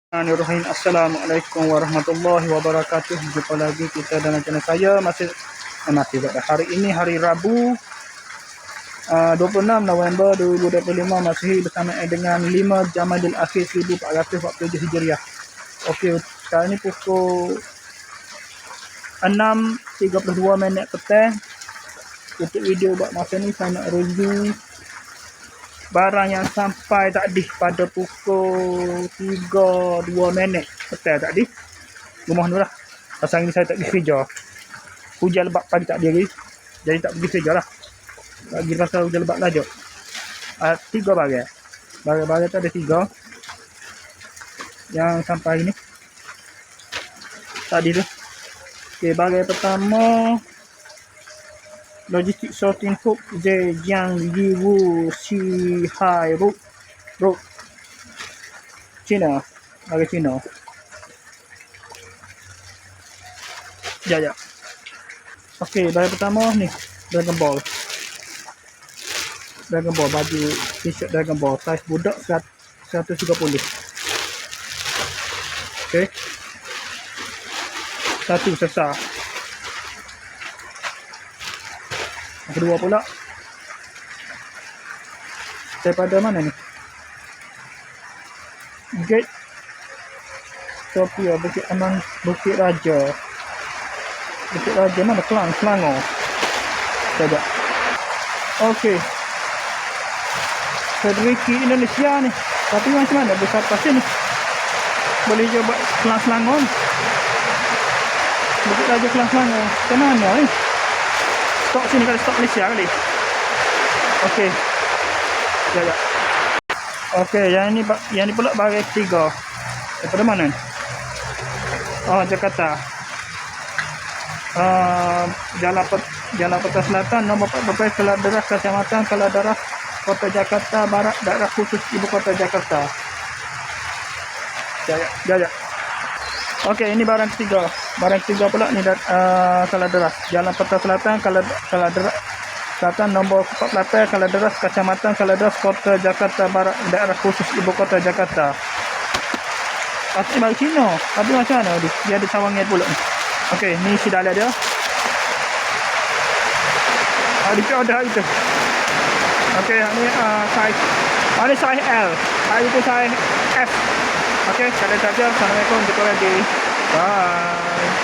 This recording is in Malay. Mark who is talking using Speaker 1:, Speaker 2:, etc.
Speaker 1: Bismillahirrahmanirrahim. Assalamualaikum warahmatullahi wabarakatuh. Jumpa lagi kita dalam channel saya masih hari ini hari Rabu 26 November 2025 masih bersama dengan 5 Jamadil Akhir 1447 Hijriah. Okey, sekarang ni pukul 6.32 petang. Untuk video buat masa ni saya nak review barang yang sampai tadi pada pukul 3.02 petang tadi. Rumah ni lah. Pasal ni saya tak pergi kerja. Hujan lebat pagi tak dia lagi. Jadi tak pergi kerja lah. Lagi pasal hujan lebat lah je. 3 barang. Barang-barang tu ada 3. Yang sampai ni. Tadi tu. Okay, barang pertama. Logistik sorting hook Zhejiang Yiwu Shihai Road China. Barang China. Ya. Okey, barang pertama ni Dragon Ball baju t-shirt Dragon Ball saiz budak 130. Okey. Satu sesar. Kedua pula daripada mana ni? Gate Tokyo Bukit Aman Bukit Raja mana? Selangor. Sekejap. Okey. Federiki Indonesia ni. Tapi macam mana besar pasal ni? Boleh je buat Selangor ni. Bukit Raja Selangor. Macam mana ni? Stok sini kali, stok Malaysia kali. Okey. Ya. Okey, yang ni pula barang ketiga. Daripada mana ni? Jakarta. Jalan Kota Selatan nombor 14 Kaladeras Kecamatan Kaladeras Kota Jakarta Barat daerah khusus ibu kota Jakarta. Ya. Okey, ini barang ketiga. Barang ketiga pula ni Kaladeras. Jalan Kota Selatan Kaladeras Selatan nombor 14 Kaladeras Kecamatan Kaladeras Kota Jakarta Barat daerah khusus ibu kota Jakarta. Pasti bagi Cina. Tapi macam mana dia ada cawangnya pula ni. Okey, ni isi dalam dia. Ada order itu. Okey, ni size. Ini size L. Itu size F. Okey, sekali saja. Assalamualaikum. Jumpa lagi. Bye.